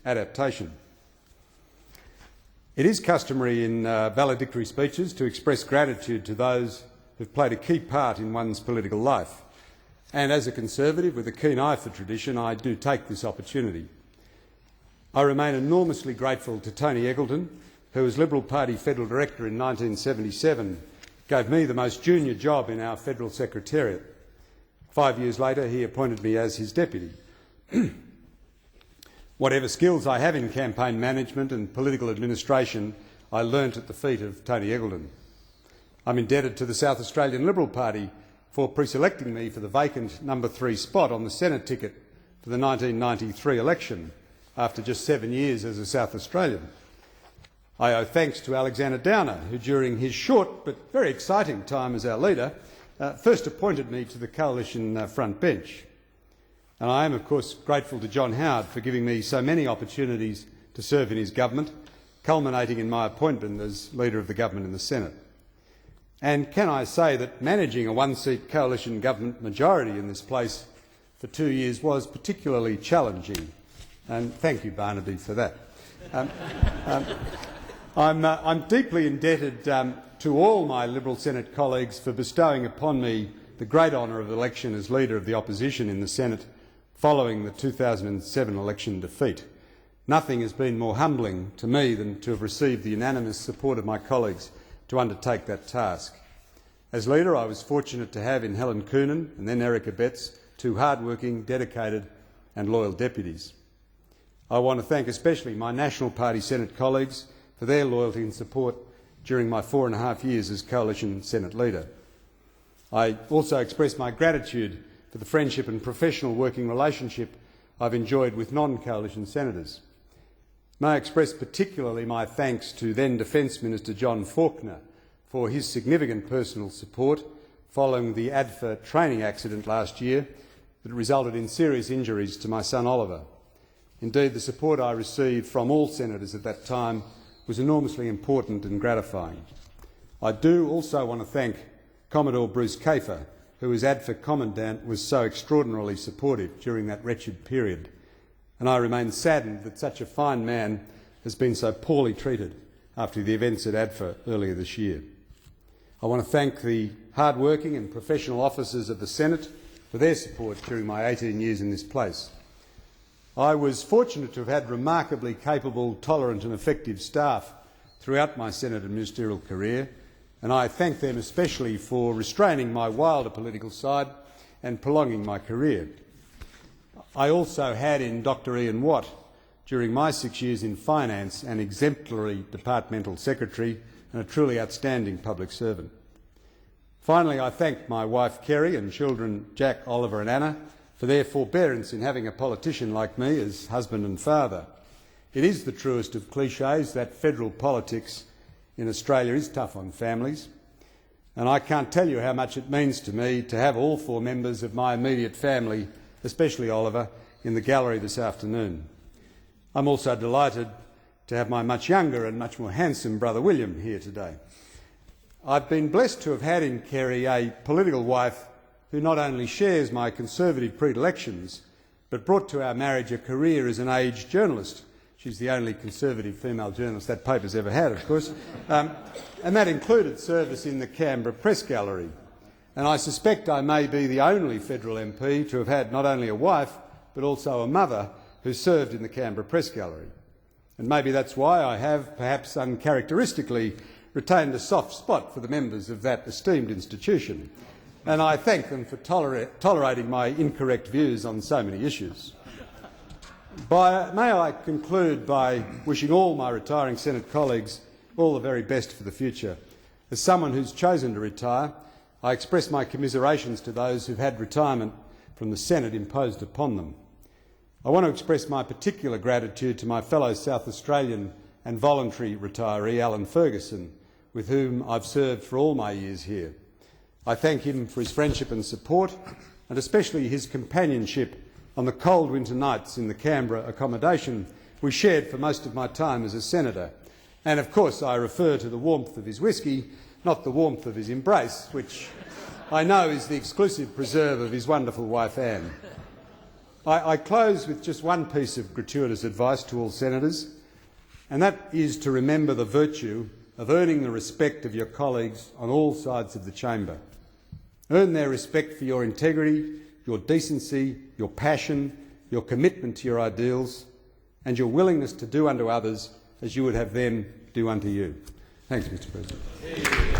adaptation. It is customary in valedictory speeches to express gratitude to those who have played a key part in one's political life. And as a Conservative with a keen eye for tradition, I do take this opportunity. I remain enormously grateful to Tony Eggleton, who as Liberal Party Federal Director in 1977 gave me the most junior job in our Federal Secretariat. 5 years later, he appointed me as his deputy. Whatever skills I have in campaign management and political administration, I learnt at the feet of Tony Eggleton. I'm indebted to the South Australian Liberal Party for pre-selecting me for the vacant number 3 spot on the Senate ticket for the 1993 election, after just 7 years as a South Australian. I owe thanks to Alexander Downer, who during his short but very exciting time as our leader first appointed me to the Coalition front bench. And I am, of course, grateful to John Howard for giving me so many opportunities to serve in his government, culminating in my appointment as Leader of the Government in the Senate. And can I say that managing a one-seat coalition government majority in this place for 2 years was particularly challenging. And thank you, Barnaby, for that. I'm deeply indebted to all my Liberal Senate colleagues for bestowing upon me the great honour of election as Leader of the Opposition in the Senate following the 2007 election defeat. Nothing has been more humbling to me than to have received the unanimous support of my colleagues to undertake that task. As Leader, I was fortunate to have in Helen Coonan and then Erica Betts 2 hard-working, dedicated and loyal deputies. I want to thank especially my National Party Senate colleagues for their loyalty and support during my 4.5 years as Coalition Senate Leader. I also express my gratitude for the friendship and professional working relationship I've enjoyed with non-coalition senators. May I express particularly my thanks to then Defence Minister John Faulkner for his significant personal support following the ADFA training accident last year that resulted in serious injuries to my son Oliver. Indeed, the support I received from all senators at that time was enormously important and gratifying. I do also want to thank Commodore Bruce Kafer, who as ADFA Commandant was so extraordinarily supportive during that wretched period, and I remain saddened that such a fine man has been so poorly treated after the events at ADFA earlier this year. I want to thank the hard-working and professional officers of the Senate for their support during my 18 years in this place. I was fortunate to have had remarkably capable, tolerant and effective staff throughout my Senate and ministerial career, and I thank them especially for restraining my wilder political side and prolonging my career. I also had in Dr Ian Watt, during my 6 years in finance, an exemplary departmental secretary and a truly outstanding public servant. Finally, I thank my wife Kerry and children Jack, Oliver and Anna for their forbearance in having a politician like me as husband and father. It is the truest of clichés that federal politics in Australia is tough on families, and I can't tell you how much it means to me to have all 4 members of my immediate family, especially Oliver, in the gallery this afternoon. I'm also delighted to have my much younger and much more handsome brother William here today. I've been blessed to have had in Kerry a political wife who not only shares my Conservative predilections, but brought to our marriage a career as an age journalist. She's the only Conservative female journalist that paper's ever had, of course, and that included service in the Canberra Press Gallery. And I suspect I may be the only federal MP to have had not only a wife, but also a mother who served in the Canberra Press Gallery. And maybe that's why I have, perhaps uncharacteristically, retained a soft spot for the members of that esteemed institution. And I thank them for tolerating my incorrect views on so many issues. May I conclude by wishing all my retiring Senate colleagues all the very best for the future. As someone who's chosen to retire, I express my commiserations to those who've had retirement from the Senate imposed upon them. I want to express my particular gratitude to my fellow South Australian and voluntary retiree, Alan Ferguson, with whom I've served for all my years here. I thank him for his friendship and support, and especially his companionship on the cold winter nights in the Canberra accommodation we shared for most of my time as a senator. And of course I refer to the warmth of his whisky, not the warmth of his embrace, which I know is the exclusive preserve of his wonderful wife Anne. I close with just one piece of gratuitous advice to all senators, and that is to remember the virtue of earning the respect of your colleagues on all sides of the chamber. Earn their respect for your integrity, your decency, your passion, your commitment to your ideals, and your willingness to do unto others as you would have them do unto you. Thanks, Mr. President.